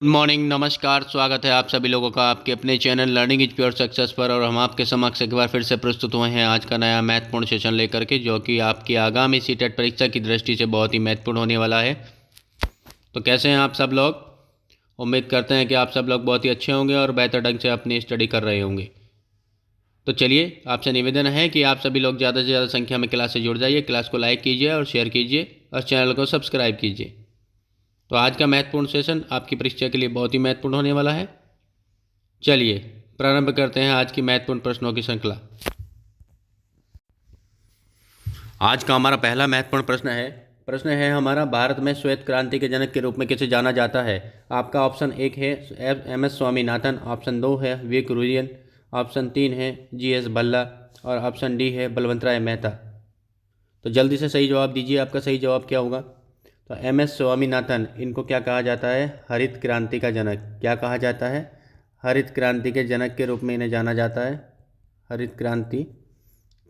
Good morning, नमस्कार। स्वागत है आप सभी लोगों का आपके अपने channel learning is pure success पर। और हम आपके समक्ष एक बार फिर से प्रस्तुत हुए हैं आज का नया महत्वपूर्ण सेशन लेकर के, जो कि आपकी आगामी सीटेट परीक्षा की दृष्टि से बहुत ही महत्वपूर्ण होने वाला है। तो कैसे हैं आप सब लोग? उम्मीद करते हैं कि आप सब लोग बहुत ही अच्छे होंगे और बेहतर ढंग से अपनी स्टडी कर रहे होंगे। तो चलिए, आपसे निवेदन है कि आप सभी लोग ज़्यादा से ज़्यादा संख्या में क्लास से जुड़ जाइए, क्लास को लाइक कीजिए और शेयर कीजिए और चैनल को सब्सक्राइब कीजिए। तो आज का महत्वपूर्ण सेशन आपकी परीक्षा के लिए बहुत ही महत्वपूर्ण होने वाला है। चलिए प्रारंभ करते हैं आज की महत्वपूर्ण प्रश्नों की श्रृंखला। आज का हमारा पहला महत्वपूर्ण प्रश्न है हमारा, भारत में श्वेत क्रांति के जनक के रूप में किसे जाना जाता है? आपका ऑप्शन 1 है एम.एस. स्वामीनाथन, ऑप्शन 2 है वी कुरियन, ऑप्शन 3 है जी.एस. भल्ला और ऑप्शन डी है बलवंत राय मेहता। तो जल्दी से सही जवाब दीजिए, आपका सही जवाब क्या होगा? तो एम.एस. स्वामीनाथन, इनको क्या कहा जाता है? हरित क्रांति का जनक। क्या कहा जाता है? हरित क्रांति के जनक के रूप में इन्हें जाना जाता है। हरित क्रांति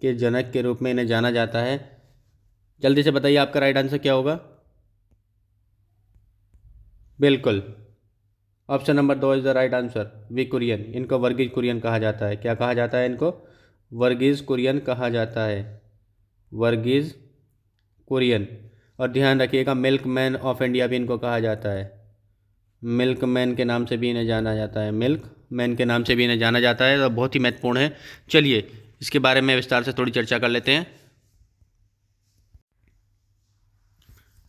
के जनक के रूप में इन्हें जाना जाता है। जल्दी से बताइए आपका राइट आंसर क्या होगा? बिल्कुल, option number 2 is the right answer, V Kurien. इनको वर्गीज कुरियन कहा जाता है। क्या कहा जाता है इनको? वर्गीज कुरियन कहा जाता है, वर्गीज कुरियन। और ध्यान रखिएगा, मिल्क मैन ऑफ इंडिया भी इनको कहा जाता है। मिल्क मैन के नाम से भी इन्हें जाना जाता है, मिल्क मैन के नाम से भी इन्हें जाना जाता है। तो बहुत ही महत्वपूर्ण है। चलिए इसके बारे में विस्तार से थोड़ी चर्चा कर लेते हैं।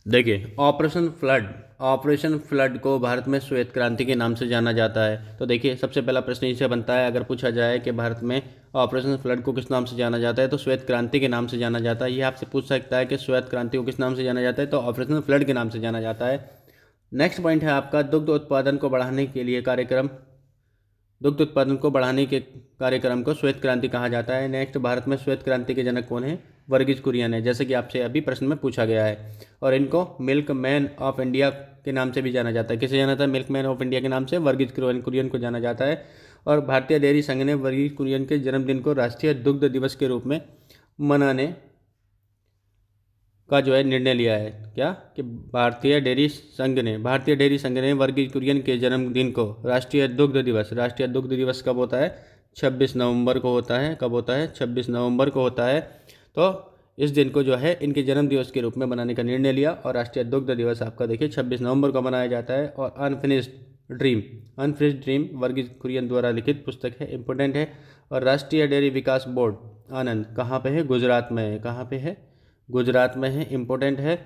देखिए, ऑपरेशन फ्लड को भारत में श्वेत क्रांति के नाम से जाना जाता है। तो देखिए, सबसे पहला प्रश्न इसे बनता है, अगर पूछा जाए कि भारत में ऑपरेशन फ्लड को किस नाम से जाना जाता है, तो श्वेत क्रांति के नाम से जाना जाता है। ये आपसे पूछ सकता है कि श्वेत क्रांति को किस नाम से जाना जाता है, तो ऑपरेशन फ्लड के नाम से जाना जाता है। नेक्स्ट पॉइंट है आपका, दुग्ध उत्पादन को बढ़ाने के लिए कार्यक्रम, दुग्ध उत्पादन को बढ़ाने के कार्यक्रम को श्वेत क्रांति कहा जाता है। नेक्स्ट, भारत में श्वेत क्रांति के जनक कौन है? वर्गीज कुरियन है, जैसे कि आपसे अभी प्रश्न में पूछा गया है। और इनको मिल्क मैन ऑफ इंडिया के नाम से भी जाना जाता है। किसे जाना जाता है? मिल्क मैन ऑफ इंडिया के नाम से वर्गीज कुरियन को जाना जाता है। और भारतीय डेयरी संघ ने वर्गीज कुरियन के जन्मदिन को राष्ट्रीय दुग्ध दिवस के रूप में मनाने का जो है निर्णय लिया है। क्या कि भारतीय डेयरी संघ ने वर्गीज कुरियन के जन्मदिन को राष्ट्रीय दुग्ध दिवस कब होता है? 26 नवंबर को होता है। कब होता है? 26 नवंबर को होता है। तो इस दिन को जो है इनके जन्म दिवस के रूप में मनाने का निर्णय लिया। और राष्ट्रीय दुग्ध दिवस आपका देखिए 26 नवंबर को मनाया जाता है। और अनफिनिश्ड ड्रीम वर्गीज कुरियन द्वारा लिखित पुस्तक है, इंपॉर्टेंट है। और राष्ट्रीय डेयरी विकास बोर्ड आनंद कहाँ पे है? गुजरात में है। कहाँ पे है? गुजरात में है, इंपॉर्टेंट है।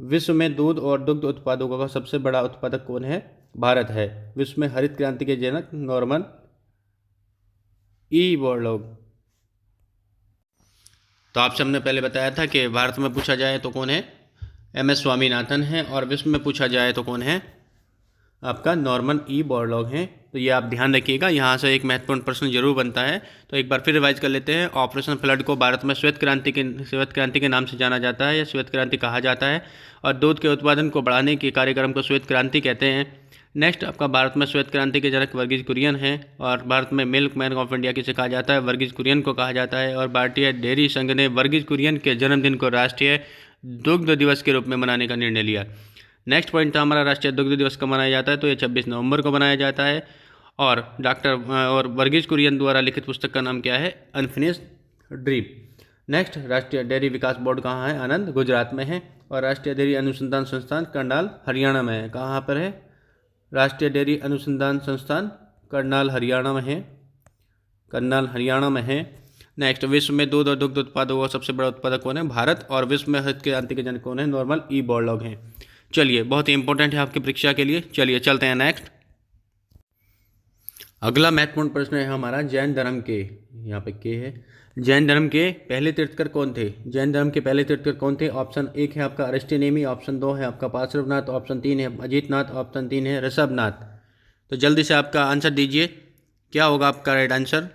विश्व में दूध और दुग्ध उत्पादकों का सबसे बड़ा उत्पादक कौन है? भारत है। विश्व में हरित क्रांति के जनक नॉर्मन ई बोरलॉग। तो आपसे हमने पहले बताया था कि भारत में पूछा जाए तो कौन है? एम.एस. स्वामीनाथन है। और विश्व में पूछा जाए तो कौन है? आपका नॉर्मन ई बोरलॉग है। तो ये आप ध्यान रखिएगा, यहाँ से एक महत्वपूर्ण प्रश्न जरूर बनता है। तो एक बार फिर रिवाइज कर लेते हैं। ऑपरेशन फ्लड को भारत में श्वेत क्रांति के नाम से जाना जाता है या श्वेत क्रांति कहा जाता है। और दूध के उत्पादन को बढ़ाने के कार्यक्रम को श्वेत क्रांति कहते हैं। नेक्स्ट, आपका भारत में श्वेत क्रांति के जनक वर्गीज कुरियन है। और भारत में मिल्क मैन ऑफ इंडिया किसे कहा जाता है? वर्गीज कुरियन को कहा जाता है। और भारतीय डेयरी संघ ने वर्गीज कुरियन के जन्मदिन को राष्ट्रीय दुग्ध दिवस के रूप में मनाने का निर्णय लिया। नेक्स्ट पॉइंट था हमारा, राष्ट्रीय दुग्ध दिवस कब मनाया जाता है? तो ये 26 नवंबर को मनाया जाता है। और वर्गीज कुरियन द्वारा लिखित पुस्तक का नाम क्या है? Unfinished dream. नेक्स्ट, राष्ट्रीय डेयरी विकास बोर्ड कहाँ है? आनंद, गुजरात में है। और राष्ट्रीय डेयरी अनुसंधान संस्थान करनाल, हरियाणा में है। कहाँ पर है? राष्ट्रीय डेयरी अनुसंधान संस्थान करनाल, हरियाणा में है। करनाल, हरियाणा में है। नेक्स्ट, विश्व में दूध और दुग्ध उत्पादों का सबसे बड़ा उत्पादक कौन है? भारत। और विश्व में हरित क्रांति के जनक कौन है? नॉर्मन ई बोरलॉग हैं। चलिए, बहुत ही इंपॉर्टेंट है आपकी परीक्षा के लिए। चलिए चलते हैं नेक्स्ट। अगला महत्वपूर्ण प्रश्न है हमारा, जैन धर्म के, यहाँ पे के है, जैन धर्म के पहले तीर्थकर कौन थे? जैन धर्म के पहले तीर्थकर कौन थे? ऑप्शन 1 है आपका अरिष्टनेमी, ऑप्शन 2 है आपका पार्श्वनाथ, ऑप्शन 3 है अजीतनाथ, ऑप्शन 3 है ऋषभनाथ। तो जल्दी से आपका आंसर दीजिए, क्या होगा आपका राइट आंसर?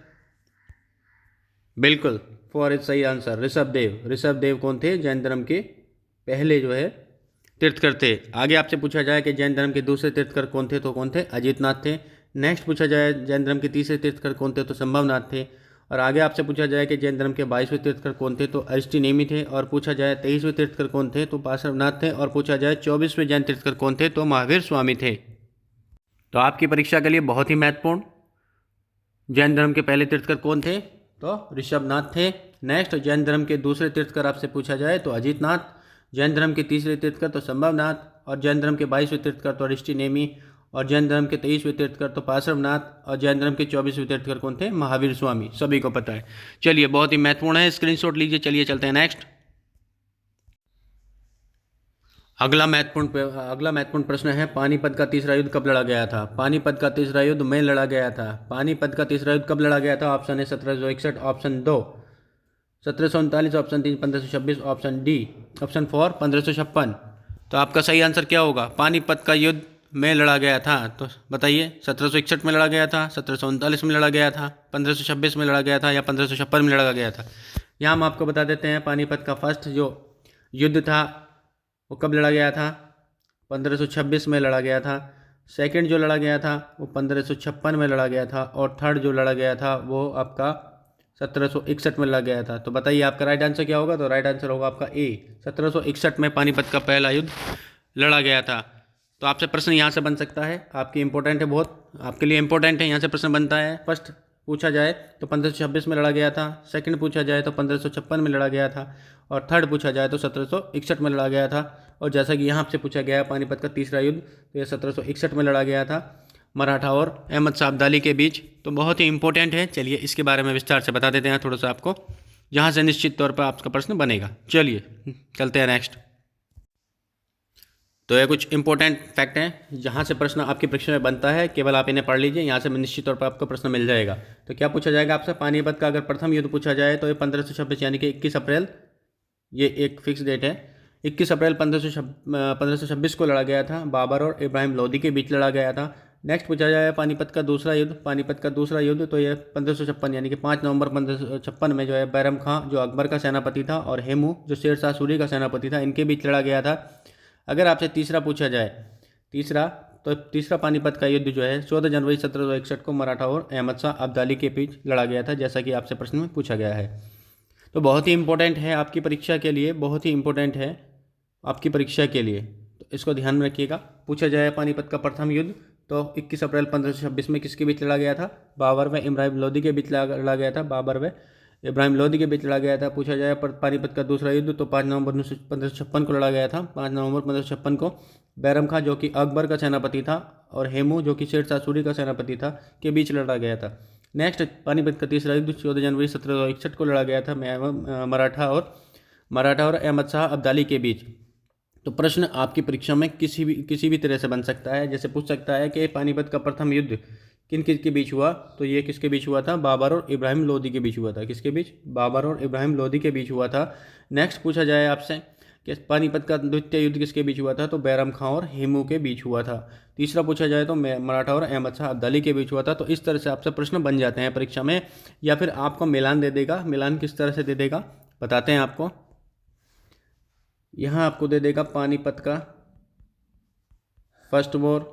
बिल्कुल, फॉर इज सही आंसर, ऋषभदेव कौन थे? जैन धर्म के पहले जो है तीर्थकर थे। आगे आपसे पूछा जाए कि जैन धर्म के दूसरे तीर्थकर कौन थे, तो कौन थे? अजीतनाथ थे। नेक्स्ट पूछा जाए जैन धर्म के तीसरे तीर्थकर कौन थे, तो संभवनाथ थे। और आगे आपसे पूछा जाए कि जैन धर्म के 22वें तीर्थकर कौन थे, तो अरिष्टनेमी थे। और पूछा जाए 23वें तीर्थकर कौन थे, तो पार्श्वनाथ थे। और पूछा जाए 24वें जैन तीर्थकर कौन थे, तो महावीर स्वामी थे। तो आपकी परीक्षा के लिए बहुत ही महत्वपूर्ण, जैन धर्म के पहले तीर्थकर कौन थे? तो ऋषभनाथ थे। नेक्स्ट, जैन धर्म के दूसरे तीर्थकर आपसे पूछा जाए तो अजितनाथ। जैन धर्म के तीसरे तीर्थकर तो संभवनाथ। और जैन धर्म के 22वें तीर्थकर तो अरिष्टिनेमि। और जैन धर्म के 23वें तीर्थकर तो पार्श्वनाथ। और जैन धर्म के 24वें तीर्थकर कौन थे? महावीर स्वामी। सभी को पता है। चलिए, बहुत ही महत्वपूर्ण है, स्क्रीनशॉट लीजिए। चलिए चलते हैं नेक्स्ट। अगला महत्वपूर्ण प्रश्न है, पानीपत का तीसरा युद्ध कब लड़ा गया था? पानीपत का तीसरा युद्ध में लड़ा गया था। पानीपत का तीसरा युद्ध कब लड़ा गया था? Option A 1761, option 2 1739, option 3 1526, option D option 4 1556। तो आपका सही आंसर क्या होगा? पानीपत का युद्ध में लड़ा गया था। तो बताइए, 1761 में लड़ा गया था, 1739 में लड़ा गया था, 1526 में लड़ा गया था, या 1556 में लड़ा गया था? यहाँ हम आपको बता देते हैं, पानीपत का फर्स्ट जो युद्ध था वो कब लड़ा गया था? 1526 में लड़ा गया था। सेकंड जो लड़ा गया था वो 1556 में लड़ा गया था। और थर्ड जो लड़ा गया था वो आपका 1761 में लड़ा गया था। तो बताइए आपका राइट आंसर क्या होगा? तो राइट आंसर होगा आपका ए, 1761 में पानीपत का पहला युद्ध लड़ा गया था। तो आपसे प्रश्न यहाँ से बन सकता है, आपकी इंपॉर्टेंट है, बहुत आपके लिए इंपॉर्टेंट है। यहाँ से प्रश्न बनता है, फर्स्ट पूछा जाए तो 1526 में लड़ा गया था, सेकंड पूछा जाए तो 1556 में लड़ा गया था, और थर्ड पूछा जाए तो 1761 में लड़ा गया था। और जैसा कि यहाँ से पूछा गया है पानीपत का तीसरा युद्ध, तो यह 1761 में लड़ा गया था मराठा और अहमद शाह अब्दाली के बीच। तो बहुत ही इंपॉर्टेंट है। चलिए इसके बारे में विस्तार से बता देते हैं थोड़ा सा आपको, जहाँ से निश्चित तौर पर आपका प्रश्न बनेगा। चलिए चलते हैं नेक्स्ट। तो ये कुछ इंपॉर्टेंट फैक्ट हैं जहाँ से प्रश्न आपकी परीक्षा में बनता है, केवल आप इन्हें पढ़ लीजिए, यहाँ से निश्चित तौर पर आपको प्रश्न मिल जाएगा। तो क्या पूछा जाएगा आपसे? पानीपत का अगर प्रथम युद्ध पूछा जाए तो ये 1526 यानी कि 21 अप्रैल, ये एक फिक्स डेट है, 21 अप्रैल 1526 को लड़ा गया था। बाबर और इब्राहिम लोदी के बीच लड़ा गया था। नेक्स्ट पूछा जाए पानीपत का दूसरा युद्ध। पानीपत का दूसरा युद्ध तो ये 1556 यानी कि 5 नवंबर 1556 में जो है बैरम खां जो अकबर का सेनापति था और हेमू जो शेर शाह सूरी का सेनापति था, इनके बीच लड़ा गया था। अगर आपसे तीसरा पूछा जाए, तीसरा पानीपत का युद्ध जो है 14 जनवरी 1761 को मराठा और अहमद शाह अब्दाली के बीच लड़ा गया था, जैसा कि आपसे प्रश्न में पूछा गया है। तो बहुत ही इंपॉर्टेंट है आपकी परीक्षा के लिए, बहुत ही इंपॉर्टेंट है आपकी परीक्षा के लिए, तो इसको ध्यान में रखिएगा। पूछा जाए पानीपत का प्रथम युद्ध तो 21 अप्रैल 1526 में किसके बीच लड़ा गया था? बाबर व इब्राहिम लोदी के बीच लड़ा गया था। बाबर व इब्राहिम लोदी के बीच लड़ा गया था। पूछा जाए पर पानीपत का दूसरा युद्ध तो 5 नवंबर 1556 को लड़ा गया था। 5 नवंबर 1556 को बैरम खां जो कि अकबर का सेनापति था और हेमू जो कि शेर शाह सूरी का सेनापति था के बीच लड़ा गया था। नेक्स्ट, पानीपत का तीसरा युद्ध 14 जनवरी 1761 को लड़ा गया था मराठा और अहमद शाह अब्दाली के बीच। तो प्रश्न आपकी परीक्षा में किसी भी तरह से बन सकता है। जैसे पूछ सकता है कि पानीपत का प्रथम युद्ध किन के बीच हुआ? तो ये किसके बीच हुआ था? बाबर और इब्राहिम लोदी के बीच हुआ था। किसके बीच? बाबर और इब्राहिम लोदी के बीच हुआ था। नेक्स्ट पूछा जाए आपसे कि पानीपत का द्वितीय युद्ध किसके बीच हुआ था? तो बैरम खां और हेमू के बीच हुआ था। तीसरा पूछा जाए तो मराठा और अहमद शाह अब्दाली के बीच हुआ था। तो इस तरह से आपसे प्रश्न बन जाते हैं परीक्षा में, या फिर आपको मिलान दे देगा। मिलान किस तरह से दे देगा बताते हैं आपको। यहाँ आपको दे देगा पानीपत का फर्स्ट वॉर,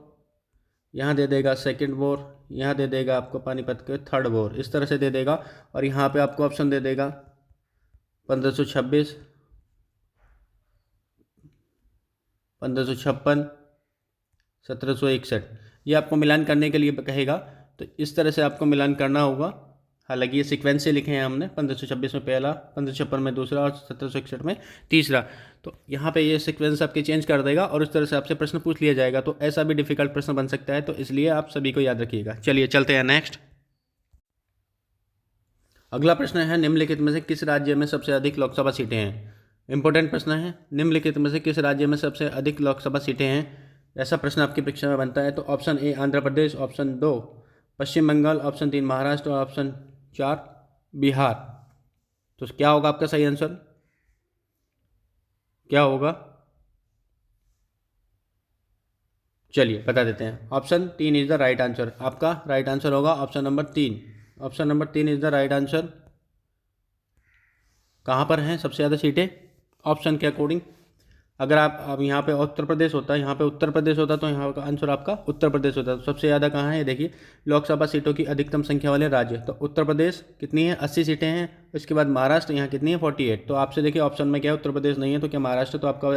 यहाँ दे देगा सेकंड वॉर, यहाँ दे देगा आपको पानीपत के थर्ड वॉर, इस तरह से दे देगा। और यहाँ पे आपको ऑप्शन दे देगा 1526, 1556, 1761। ये आपको मिलान करने के लिए कहेगा। तो इस तरह से आपको मिलान करना होगा। हालांकि ये सीक्वेंस से लिखे हैं हमने, 1526 में पहला, 1556 में दूसरा और 1761 में तीसरा। तो यहाँ पे ये सीक्वेंस आपके चेंज कर देगा और इस तरह से आपसे प्रश्न पूछ लिया जाएगा। तो ऐसा भी डिफिकल्ट प्रश्न बन सकता है, तो इसलिए आप सभी को याद रखिएगा। चलिए चलते हैं नेक्स्ट। अगला प्रश्न है, निम्नलिखित में से किस राज्य में सबसे अधिक लोकसभा सीटें हैं? इंपॉर्टेंट प्रश्न है। निम्नलिखित में से किस राज्य में सबसे अधिक लोकसभा सीटें हैं? ऐसा प्रश्न आपकी परीक्षा में बनता है। तो option A Andhra Pradesh, option 2 Paschim Bengal, option 3 Maharashtra और ऑप्शन 4 बिहार। तो क्या होगा आपका सही आंसर? क्या होगा? चलिए बता देते हैं। Option 3 is the right answer. आपका राइट आंसर होगा option number 3। Option number 3 is the right answer. कहाँ पर हैं सबसे ज़्यादा सीटें ऑप्शन के अकॉर्डिंग? अगर आप यहाँ पे उत्तर प्रदेश होता है, यहाँ पे उत्तर प्रदेश होता, तो यहाँ का आंसर आपका उत्तर प्रदेश होता। तो सबसे ज़्यादा कहाँ है ये देखिए, लोकसभा सीटों की अधिकतम संख्या वाले राज्य। तो उत्तर प्रदेश कितनी है? 80 सीटें हैं। उसके बाद महाराष्ट्र, यहाँ कितनी है 48। तो आपसे देखिए ऑप्शन में क्या है, उत्तर प्रदेश नहीं है तो क्या महाराष्ट्र, तो आपका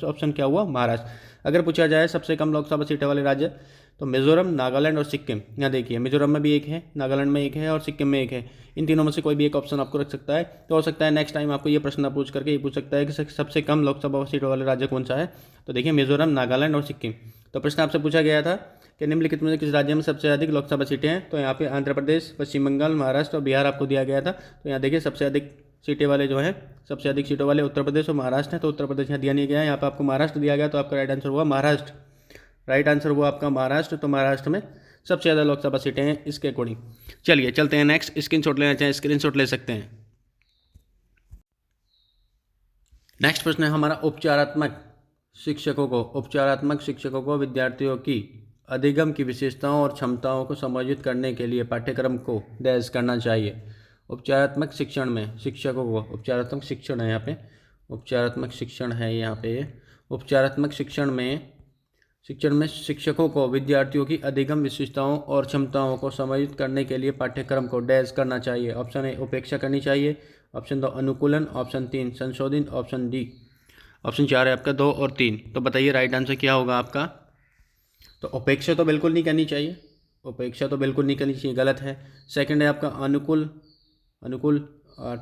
ऑप्शन क्या हुआ, महाराष्ट्र। अगर पूछा जाए सबसे कम लोकसभा सीटें वाले राज्य, तो मिजोरम, नागालैंड और सिक्किम। यहाँ देखिए मिजोरम में भी एक है, नागालैंड में एक है और सिक्किम में एक है। इन तीनों में से कोई भी एक ऑप्शन आपको रख सकता है। तो हो सकता है नेक्स्ट टाइम आपको ये प्रश्न पूछ करके ये पूछ सकता है कि सबसे कम लोकसभा सीटों वाले राज्य कौन सा है। तो देखिए मिजोरम, नागालैंड और सिक्किम। तो प्रश्न आपसे पूछा गया था कि निम्नलिखित में से किस राज्य में सबसे अधिक लोकसभा सीटें हैं। तो यहाँ पे आंध्र प्रदेश, पश्चिम बंगाल, महाराष्ट्र और बिहार आपको दिया गया था। तो यहाँ देखिए सबसे अधिक सीटें वाले जो हैं, सबसे अधिक सीटों वाले उत्तर प्रदेश और महाराष्ट्र हैं। तो उत्तर प्रदेश यहाँ दिया नहीं गया है, यहाँ पे आपको महाराष्ट्र दिया गया। तो आपका राइट आंसर हुआ महाराष्ट्र। राइट आंसर हुआ आपका महाराष्ट्र। तो महाराष्ट्र में सबसे ज़्यादा लोकसभा सीटें हैं इसके अकॉर्डिंग। चलिए चलते हैं नेक्स्ट। स्क्रीनशॉट लेना चाहें स्क्रीनशॉट ले सकते हैं। नेक्स्ट प्रश्न है हमारा, उपचारात्मक शिक्षकों को विद्यार्थियों की अधिगम की विशेषताओं और क्षमताओं को समायोजित करने के लिए पाठ्यक्रम को डैश करना चाहिए। उपचारात्मक शिक्षण में शिक्षकों को, उपचारात्मक शिक्षण है यहाँ पे, उपचारात्मक शिक्षण है यहाँ पे, उपचारात्मक शिक्षण में शिक्षकों को विद्यार्थियों की अधिगम विशेषताओं और क्षमताओं को समायोजित करने के लिए पाठ्यक्रम को डैश करना चाहिए। ऑप्शन ए उपेक्षा करनी चाहिए, ऑप्शन 2 अनुकूलन, ऑप्शन 3 संशोधित, ऑप्शन डी, ऑप्शन 4 है आपका 2 और 3। तो बताइए राइट आंसर क्या होगा आपका। तो उपेक्षा तो बिल्कुल नहीं करनी चाहिए, उपेक्षा तो बिल्कुल नहीं करनी चाहिए, गलत है। सेकंड है आपका अनुकूल, और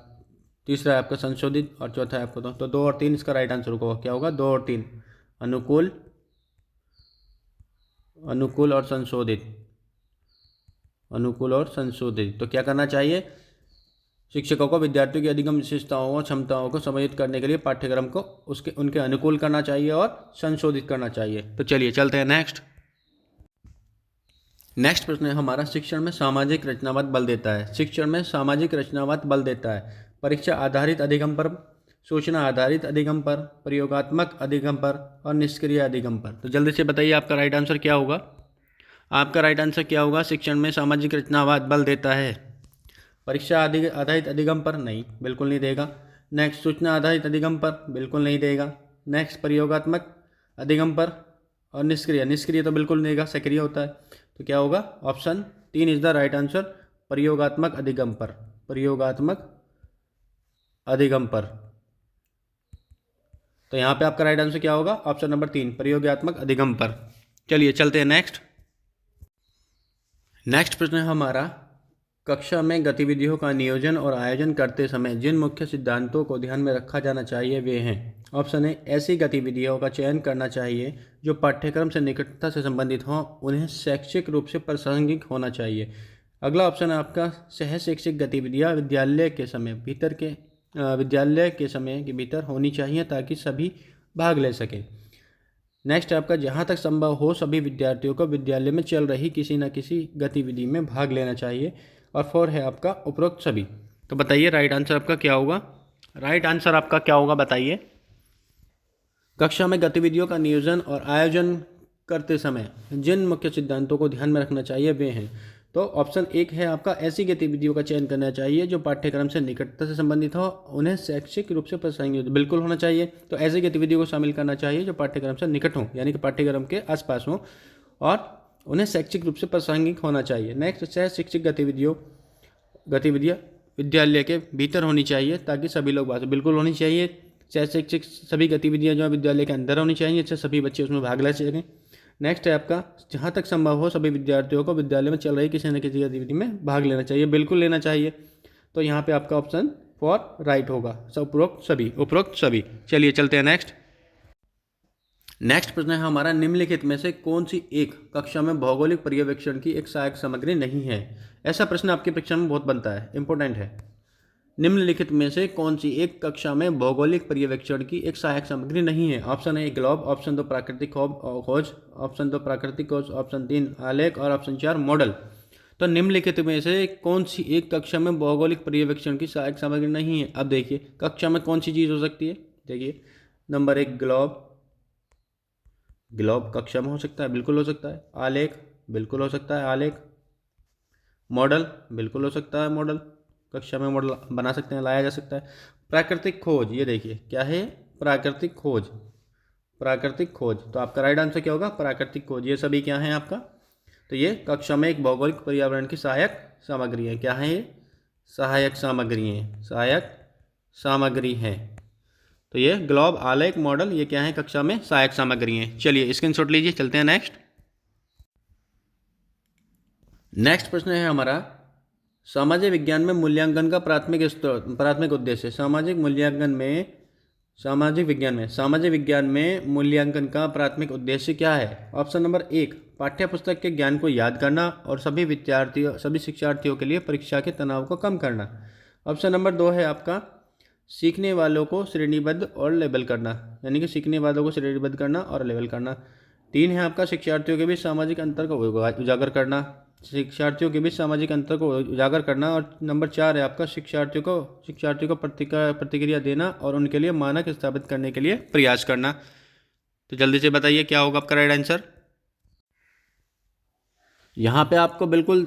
तीसरा है आपका संशोधित और चौथा है आपका तो 2 और 3 इसका राइट आंसर होगा। क्या होगा, 2 और 3, अनुकूल और संशोधित, अनुकूल और संशोधित। तो क्या करना चाहिए, शिक्षकों को विद्यार्थियों की अधिगम विशेषताओं और क्षमताओं को समायोजित करने के लिए पाठ्यक्रम को उनके अनुकूल करना चाहिए और संशोधित करना चाहिए। तो चलिए चलते हैं नेक्स्ट प्रश्न है हमारा, शिक्षण में सामाजिक रचनावाद बल देता है। शिक्षण में सामाजिक रचनावाद बल देता है। परीक्षा आधारित अधिगम पर, सूचना आधारित अधिगम पर, प्रयोगात्मक अधिगम पर और निष्क्रिय अधिगम पर। तो जल्दी से बताइए आपका राइट आंसर क्या होगा। आपका राइट आंसर क्या होगा, शिक्षण में सामाजिक रचनावाद बल देता है। परीक्षा आधारित अधिगम पर, नहीं, बिल्कुल नहीं देगा। नेक्स्ट सूचना आधारित अधिगम पर, बिल्कुल नहीं देगा। नेक्स्ट प्रयोगात्मक अधिगम पर और निष्क्रिय तो बिल्कुल नहीं देगा, सक्रिय होता है। तो क्या होगा, option 3 is the right answer, प्रयोगात्मक अधिगम पर, प्रयोगात्मक अधिगम पर। तो यहाँ पे आपका राइट आंसर क्या होगा, ऑप्शन नंबर 3 प्रयोगात्मक अधिगम पर। चलिए चलते हैं नेक्स्ट प्रश्न है हमारा, कक्षा में गतिविधियों का नियोजन और आयोजन करते समय जिन मुख्य सिद्धांतों को ध्यान में रखा जाना चाहिए वे हैं। ऑप्शन ए, ऐसी गतिविधियों का चयन करना चाहिए जो पाठ्यक्रम से निकटता से संबंधित हों, उन्हें शैक्षिक रूप से प्रासंगिक होना चाहिए। अगला ऑप्शन है आपका, सह शैक्षिक गतिविधियाँ विद्यालय के समय के भीतर होनी चाहिए ताकि सभी भाग ले सकें। नेक्स्ट है आपका, जहाँ तक संभव हो सभी विद्यार्थियों को विद्यालय में चल रही किसी न किसी गतिविधि में भाग लेना चाहिए। और 4 है आपका, उपरोक्त सभी। तो बताइए राइट आंसर आपका क्या होगा, राइट आंसर आपका क्या होगा बताइए। कक्षा में गतिविधियों का नियोजन और आयोजन करते समय जिन मुख्य सिद्धांतों को ध्यान में रखना चाहिए वे हैं। तो ऑप्शन 1 है आपका, ऐसी गतिविधियों का चयन करना चाहिए जो पाठ्यक्रम से निकटता से संबंधित हो, उन्हें शैक्षिक रूप से प्रासंगिक बिल्कुल होना चाहिए। तो ऐसी गतिविधियों को शामिल करना चाहिए जो पाठ्यक्रम से निकट हो, यानी कि पाठ्यक्रम के आसपास हो, और उन्हें शैक्षिक रूप से प्रासंगिक होना चाहिए। नेक्स्ट, सह शैक्षिक गतिविधियाँ विद्यालय के भीतर होनी चाहिए ताकि सभी लोग बिल्कुल होनी चाहिए। सह शैक्षिक सभी गतिविधियाँ जो है विद्यालय के अंदर होनी चाहिए, जिससे सभी बच्चे उसमें भाग ले सकें। नेक्स्ट है आपका, जहाँ तक संभव हो सभी विद्यार्थियों को विद्यालय में चल रही किसी न किसी गतिविधि में भाग लेना चाहिए, बिल्कुल लेना चाहिए। तो यहाँ पे आपका ऑप्शन 4 राइट होगा, उपरोक्त सभी। चलिए चलते हैं नेक्स्ट प्रश्न है हमारा, निम्नलिखित में से कौन सी एक कक्षा में भौगोलिक पर्यवेक्षण की एक सहायक सामग्री नहीं है। ऐसा प्रश्न आपकी परीक्षा में बहुत बनता है, इंपॉर्टेंट है। निम्नलिखित में से कौन सी एक कक्षा में भौगोलिक पर्यवेक्षण की एक सहायक सामग्री नहीं है। ऑप्शन ए ग्लोब, ऑप्शन 2 प्राकृतिक खोज, ऑप्शन 2 प्राकृतिक खोज, ऑप्शन 3 आलेख और ऑप्शन 4 मॉडल। तो निम्नलिखित में से कौन सी एक कक्षा में भौगोलिक पर्यवेक्षण की सहायक सामग्री नहीं है। अब देखिए कक्षा में कौन सी चीज़ हो सकती है। देखिए नंबर 1 ग्लोब कक्षा में हो सकता है, बिल्कुल हो सकता है। आलेख बिल्कुल हो सकता है, आलेख। मॉडल बिल्कुल हो सकता है, मॉडल कक्षा में मॉडल बना सकते हैं, लाया जा सकता है। प्राकृतिक खोज, ये देखिए क्या है, प्राकृतिक खोज। तो आपका राइट आंसर क्या होगा, प्राकृतिक खोज। ये सभी क्या है आपका, तो ये कक्षा में एक भौगोलिक पर्यावरण की सहायक सामग्री है। क्या है ये, सहायक सामग्री हैं, सहायक सामग्री है। तो ये ग्लोब आलेख मॉडल ये क्या है कक्षा में सहायक सामग्री हैं। चलिए स्क्रीनशॉट लीजिए, चलते हैं नेक्स्ट। नेक्स्ट प्रश्न है हमारा सामाजिक विज्ञान में मूल्यांकन का प्राथमिक उद्देश्य। सामाजिक विज्ञान में मूल्यांकन का प्राथमिक उद्देश्य क्या है? ऑप्शन नंबर 1 पाठ्य पुस्तक के ज्ञान को याद करना और सभी शिक्षार्थियों के लिए परीक्षा के तनाव को कम करना। ऑप्शन नंबर 2 है आपका सीखने वालों को श्रेणीबद्ध और लेबल करना, यानी कि सीखने वालों को श्रेणीबद्ध करना और लेबल करना। 3 है आपका शिक्षार्थियों के बीच सामाजिक अंतर को उजागर करना, और नंबर 4 है आपका शिक्षार्थियों को प्रतिक्रिया देना और उनके लिए मानक स्थापित करने के लिए प्रयास करना। तो जल्दी से बताइए क्या होगा आपका राइट आंसर। यहाँ पे आपको बिल्कुल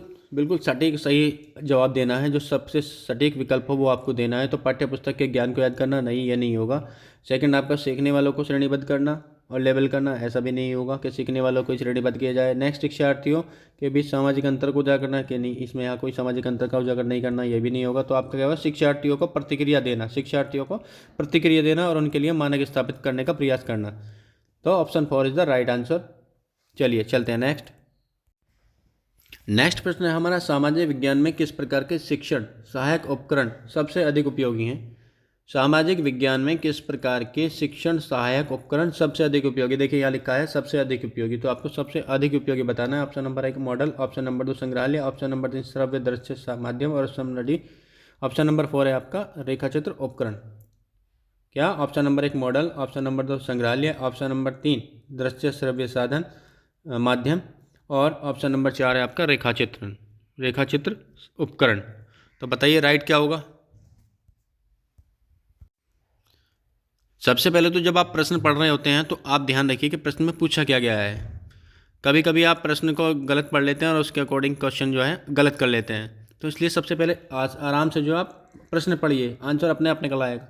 सटीक सही जवाब देना है, जो सबसे सटीक विकल्प हो वो आपको देना है। तो पाठ्य पुस्तक के ज्ञान को याद करना नहीं, ये नहीं होगा। सेकंड आपका सीखने वालों को श्रेणीबद्ध करना और लेबल करना, ऐसा भी नहीं होगा कि सीखने वालों को श्रेणीबद्ध किया जाए। नेक्स्ट शिक्षार्थियों के बीच सामाजिक अंतर को उजागर करना, कि नहीं, इसमें यहाँ कोई सामाजिक अंतर का उजागर नहीं करना, ये भी नहीं होगा। तो आपका क्या होगा शिक्षार्थियों को प्रतिक्रिया देना और उनके लिए मानक स्थापित करने का प्रयास करना। तो option 4 is the right answer. चलिए चलते हैं नेक्स्ट प्रश्न है हमारा सामाजिक विज्ञान में किस प्रकार के शिक्षण सहायक उपकरण सबसे अधिक उपयोगी हैं? सामाजिक विज्ञान में किस प्रकार के शिक्षण सहायक उपकरण सबसे अधिक उपयोगी? देखिए यहाँ लिखा है सबसे अधिक उपयोगी, तो आपको सबसे अधिक उपयोगी बताना है। Option number 1 model, option number 2 संग्रहालय, ऑप्शन नंबर 3 श्रव्य दृश्य माध्यम और ऑप्शन नंबर 4 है आपका रेखाचित्र उपकरण। क्या? Option number 1 model, option number 2 संग्रहालय, ऑप्शन नंबर 3 दृश्य श्रव्य साधन माध्यम और ऑप्शन नंबर 4 है आपका रेखाचित्र उपकरण। तो बताइए राइट क्या होगा। सबसे पहले तो जब आप प्रश्न पढ़ रहे होते हैं तो आप ध्यान रखिए कि प्रश्न में पूछा क्या गया है। कभी कभी आप प्रश्न को गलत पढ़ लेते हैं और उसके अकॉर्डिंग क्वेश्चन जो है गलत कर लेते हैं। तो इसलिए सबसे पहले आराम से जो आप प्रश्न पढ़िए, आंसर अपने आप निकल आएगा।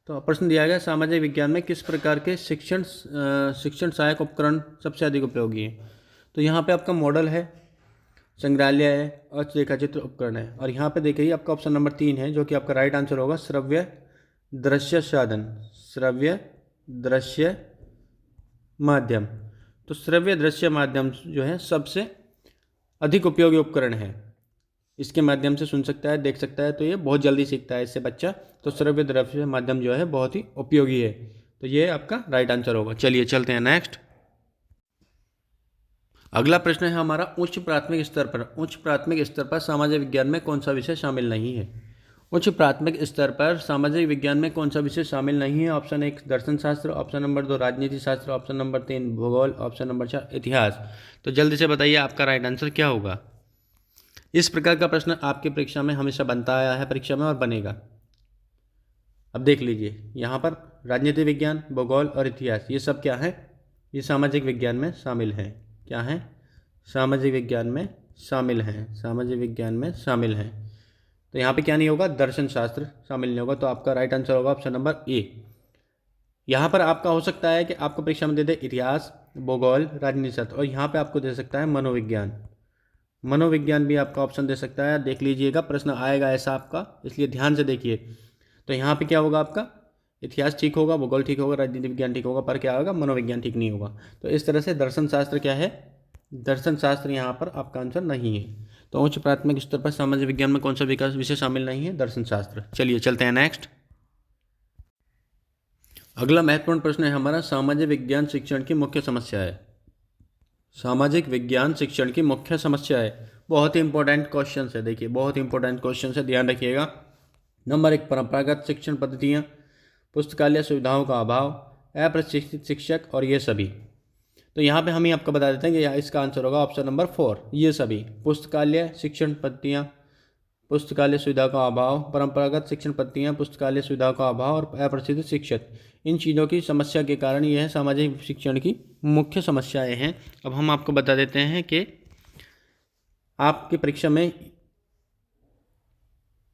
तो प्रश्न दिया गया सामाजिक विज्ञान में किस प्रकार के शिक्षण सहायक उपकरण सबसे अधिक उपयोगी है। तो यहाँ पे आपका मॉडल है, संग्रहालय है और रेखाचित्र उपकरण है। और यहाँ पे देखिए आपका ऑप्शन नंबर 3 है जो कि आपका राइट आंसर होगा श्रव्य दृश्य माध्यम। तो श्रव्य दृश्य माध्यम जो है सबसे अधिक उपयोगी उपकरण है। इसके माध्यम से सुन सकता है, देख सकता है, तो ये बहुत जल्दी सीखता है इससे बच्चा। तो श्रव्य दृश्य माध्यम जो है बहुत ही उपयोगी है। तो ये आपका राइट आंसर होगा। चलिए चलते हैं नेक्स्ट। अगला प्रश्न है हमारा उच्च प्राथमिक स्तर पर सामाजिक विज्ञान में कौन सा विषय शामिल नहीं है? उच्च प्राथमिक स्तर पर सामाजिक विज्ञान में कौन सा विषय शामिल नहीं है? ऑप्शन 1 दर्शन शास्त्र, ऑप्शन नंबर 2 राजनीति शास्त्र, ऑप्शन नंबर 3 भूगोल, ऑप्शन नंबर 4 इतिहास। तो जल्दी से बताइए आपका राइट आंसर क्या होगा। इस प्रकार का प्रश्न आपकी परीक्षा में हमेशा बनता आया है, परीक्षा में और बनेगा। अब देख लीजिए यहाँ पर राजनीति विज्ञान, भूगोल और इतिहास ये सब क्या है? ये सामाजिक विज्ञान में शामिल है। क्या है? सामाजिक विज्ञान में शामिल हैं। तो यहाँ पे क्या नहीं होगा? दर्शन शास्त्र शामिल नहीं होगा। तो आपका राइट आंसर होगा ऑप्शन नंबर ए। यहाँ पर आपका हो सकता है कि आपको परीक्षा में दे दे इतिहास, भूगोल, राजनीति शास्त्र, और यहाँ पे आपको दे सकता है मनोविज्ञान भी आपका ऑप्शन दे सकता है। देख लीजिएगा प्रश्न आएगा ऐसा आपका, इसलिए ध्यान से देखिए। तो यहाँ पे क्या होगा? आपका इतिहास ठीक होगा, भूगोल ठीक होगा, राजनीति विज्ञान ठीक होगा, पर क्या होगा? मनोविज्ञान ठीक नहीं होगा। तो इस तरह से दर्शन शास्त्र क्या है? दर्शन शास्त्र यहाँ पर आपका आंसर नहीं है। तो उच्च प्राथमिक स्तर पर सामाजिक विज्ञान में कौन सा विषय शामिल नहीं है? दर्शन शास्त्र। चलिए चलते हैं नेक्स्ट। अगला महत्वपूर्ण प्रश्न है हमारा सामाजिक विज्ञान शिक्षण की मुख्य समस्या है। बहुत ही इंपॉर्टेंट क्वेश्चन है। देखिए बहुत ही इंपॉर्टेंट क्वेश्चन है, ध्यान रखिएगा। नंबर 1 परंपरागत शिक्षण पद्धतियाँ, पुस्तकालय सुविधाओं का अभाव, अप्रशिक्षित शिक्षक और ये सभी। तो यहाँ पे हम ही आपको बता देते हैं कि इसका आंसर होगा ऑप्शन नंबर 4 ये सभी। पुस्तकालय शिक्षण पद्धतियाँ, पुस्तकालय सुविधा का अभाव, परंपरागत शिक्षण पद्धतियाँ, पुस्तकालय सुविधा का अभाव और अप्रशिक्षित शिक्षक, इन चीज़ों की समस्या के कारण यह सामाजिक शिक्षण की मुख्य समस्याएं हैं। अब हम आपको बता देते हैं कि आपकी परीक्षा में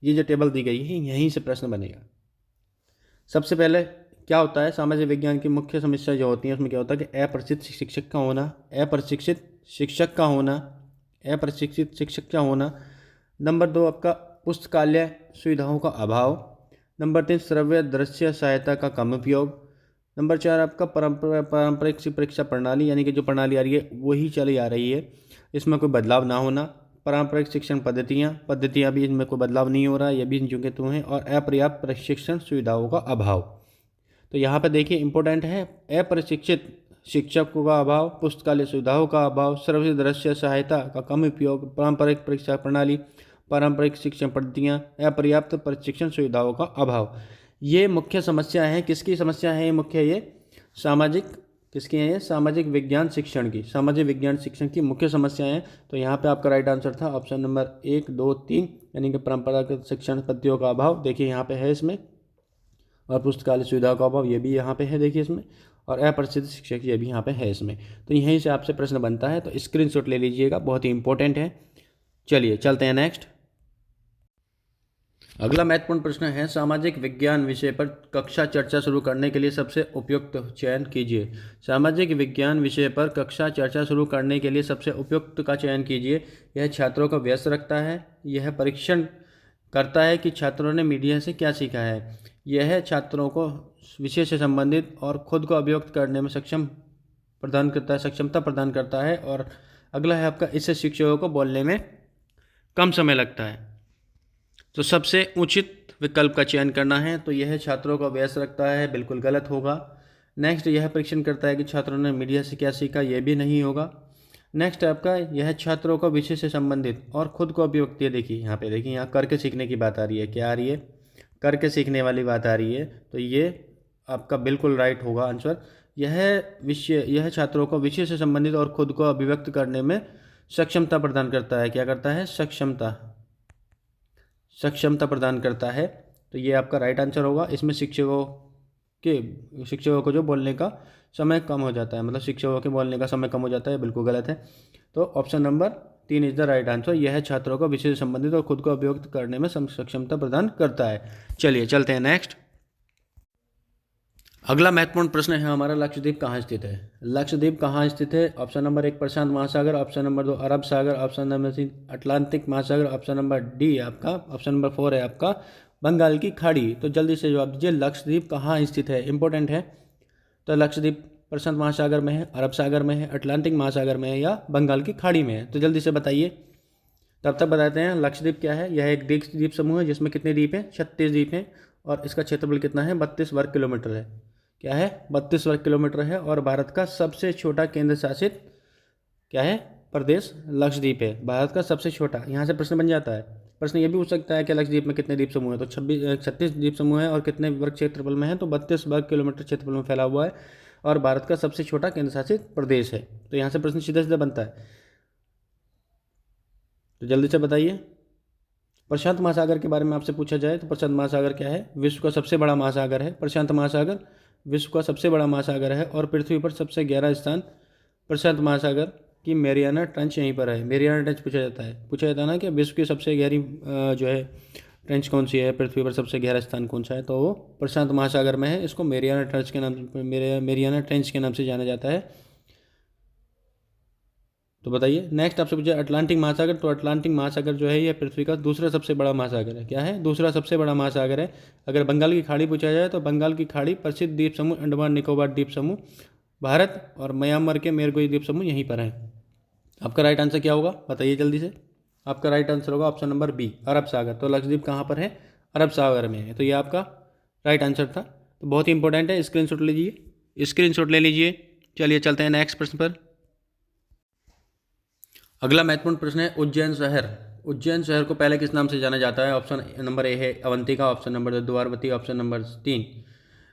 ये जो टेबल दी गई है यहीं से प्रश्न बनेगा। सबसे पहले क्या होता है? सामाजिक विज्ञान की मुख्य समस्या जो होती है उसमें क्या होता है कि अप्रशिक्षित शिक्षक का होना। नंबर 2 आपका पुस्तकालय सुविधाओं का अभाव। नंबर 3 श्रव्य दृश्य सहायता का कम उपयोग। नंबर 4 आपका पारंपरिक परीक्षा प्रणाली, यानी कि जो प्रणाली आ रही है वही चली आ रही है, इसमें कोई बदलाव ना होना। पारंपरिक शिक्षण पद्धतियाँ भी इनमें कोई बदलाव नहीं हो रहा है, ये भी जो कि तो हैं। और अपर्याप्त प्रशिक्षण सुविधाओं का अभाव। तो यहाँ पर देखिए इंपॉर्टेंट है, अप्रशिक्षित शिक्षकों का अभाव, पुस्तकालय सुविधाओं का अभाव, श्रव्य दृश्य सहायता का कम उपयोग, पारंपरिक परीक्षा प्रणाली, पारंपरिक शिक्षण पद्धतियाँ, अपर्याप्त प्रशिक्षण सुविधाओं का अभाव। ये मुख्य समस्या है। किसकी समस्या है? मुख्य ये सामाजिक, किसकी है ये? सामाजिक विज्ञान शिक्षण की, सामाजिक विज्ञान शिक्षण की मुख्य समस्याएं हैं। तो यहाँ पे आपका राइट आंसर था ऑप्शन नंबर 1, 2, 3, यानी कि परंपरागत शिक्षण पद्धतियों का अभाव, देखिए यहाँ पे है इसमें। और पुस्तकालय सुविधाओं का अभाव, ये भी यहाँ पे है देखिए इसमें। और अप्रसिद्ध शिक्षक, ये भी यहाँ पे है इसमें। तो यहीं से आपसे प्रश्न बनता है, तो स्क्रीनशॉट ले लीजिएगा, बहुत ही इंपॉर्टेंट है। चलिए चलते हैं नेक्स्ट। अगला महत्वपूर्ण प्रश्न है, सामाजिक विज्ञान विषय पर कक्षा चर्चा शुरू करने के लिए सबसे उपयुक्त चयन कीजिए। सामाजिक विज्ञान विषय पर कक्षा चर्चा शुरू करने के लिए सबसे उपयुक्त का चयन कीजिए। यह छात्रों को व्यस्त रखता है, यह परीक्षण करता है कि छात्रों ने मीडिया से क्या सीखा है, यह छात्रों को विषय से संबंधित और खुद को अभिव्यक्त करने में सक्षमता प्रदान करता है। और अगला है आपका, इससे शिक्षकों को बोलने में कम समय लगता है। तो सबसे उचित विकल्प का चयन करना है। तो यह छात्रों को व्यस्त रखता है, बिल्कुल गलत होगा। नेक्स्ट, यह परीक्षण करता है कि छात्रों ने मीडिया से क्या सीखा, यह भी नहीं होगा। नेक्स्ट आपका, यह छात्रों को विषय से संबंधित और खुद को अभिव्यक्ति, देखिए यहाँ पे, देखिए यहाँ करके सीखने की बात आ रही है, क्या आ रही है? करके सीखने वाली बात आ रही है। तो ये आपका बिल्कुल राइट होगा आंसर। यह छात्रों को विषय से संबंधित और खुद को अभिव्यक्त करने में सक्षमता प्रदान करता है। क्या करता है? सक्षमता प्रदान करता है। तो ये आपका राइट आंसर होगा। इसमें शिक्षकों को जो बोलने का समय कम हो जाता है, मतलब शिक्षकों के बोलने का समय कम हो जाता है, बिल्कुल गलत है। तो option number 3 is the right answer. यह छात्रों को विषय से संबंधित और खुद को अभिव्यक्त करने में सक्षमता प्रदान करता है। चलिए चलते हैं नेक्स्ट। अगला महत्वपूर्ण प्रश्न है हमारा, लक्षद्वीप कहाँ स्थित है? लक्षद्वीप कहाँ स्थित है? ऑप्शन नंबर 1 प्रशांत महासागर, ऑप्शन नंबर 2 अरब सागर, ऑप्शन नंबर 3 अटलांटिक महासागर, ऑप्शन नंबर डी आपका, ऑप्शन नंबर 4 है आपका बंगाल की खाड़ी। तो जल्दी से जवाब दीजिए, लक्षद्वीप कहाँ स्थित है? इंपॉर्टेंट है। तो लक्षद्वीप प्रशांत महासागर में है, अरब सागर में है, अटलांटिक महासागर में है, या बंगाल की खाड़ी में है? तो जल्दी से बताइए, तब तक बताते हैं। लक्षद्वीप क्या है? यह एक द्वीप समूह है जिसमें कितने द्वीप हैं? 36 द्वीप हैं। और इसका क्षेत्रफल कितना है? 32 वर्ग किलोमीटर है। क्या है? 32 वर्ग किलोमीटर है। और भारत का सबसे छोटा केंद्र शासित क्या है? प्रदेश लक्षद्वीप है, भारत का सबसे छोटा। यहाँ से प्रश्न बन जाता है। प्रश्न ये भी पूछ सकता है कि लक्षद्वीप में कितने द्वीप समूह है? तो 36 द्वीप समूह है। और कितने वर्ग क्षेत्रफल में है? तो 32 वर्ग किलोमीटर क्षेत्रफल में फैला हुआ है। और भारत का सबसे छोटा केंद्र शासित प्रदेश है। तो यहाँ से प्रश्न सीधा सीधा बनता है। तो जल्दी से बताइए, प्रशांत महासागर के बारे में आपसे पूछा जाए तो प्रशांत महासागर क्या है? विश्व का सबसे बड़ा महासागर है प्रशांत महासागर। विश्व का सबसे बड़ा महासागर है। और पृथ्वी पर सबसे गहरा स्थान प्रशांत महासागर की मेरियाना ट्रेंच यहीं पर है। मेरियाना ट्रेंच पूछा जाता है ना कि विश्व की सबसे गहरी जो है ट्रेंच कौन सी है, पृथ्वी पर सबसे गहरा स्थान कौन सा है? तो वो प्रशांत महासागर में है। इसको मेरियाना ट्रेंच के नाम से जाना जाता है। तो बताइए, नेक्स्ट आपसे पूछा अटलांटिक महासागर। तो अटलांटिक महासागर जो है ये पृथ्वी का दूसरा सबसे बड़ा महासागर है। क्या है? दूसरा सबसे बड़ा महासागर है। अगर बंगाल की खाड़ी पूछा जाए तो बंगाल की खाड़ी, प्रसिद्ध द्वीप समूह अंडमान निकोबार द्वीप समूह, भारत और म्यांमार के मेरगोई द्वीप समूह यहीं पर हैं। आपका राइट आंसर क्या होगा? बताइए जल्दी से। आपका राइट आंसर होगा ऑप्शन नंबर बी, अरब सागर। तो लक्षद्वीप कहाँ पर है? अरब सागर में है। तो ये आपका राइट आंसर था। तो बहुत ही इंपॉर्टेंट है, स्क्रीनशॉट लीजिए, स्क्रीनशॉट ले लीजिए। चलिए चलते हैं नेक्स्ट प्रश्न पर। अगला महत्वपूर्ण प्रश्न है, उज्जैन शहर। उज्जैन शहर को पहले किस नाम से जाना जाता है? ऑप्शन नंबर ए है Avantika, option number 2 Dwaravati, option number 3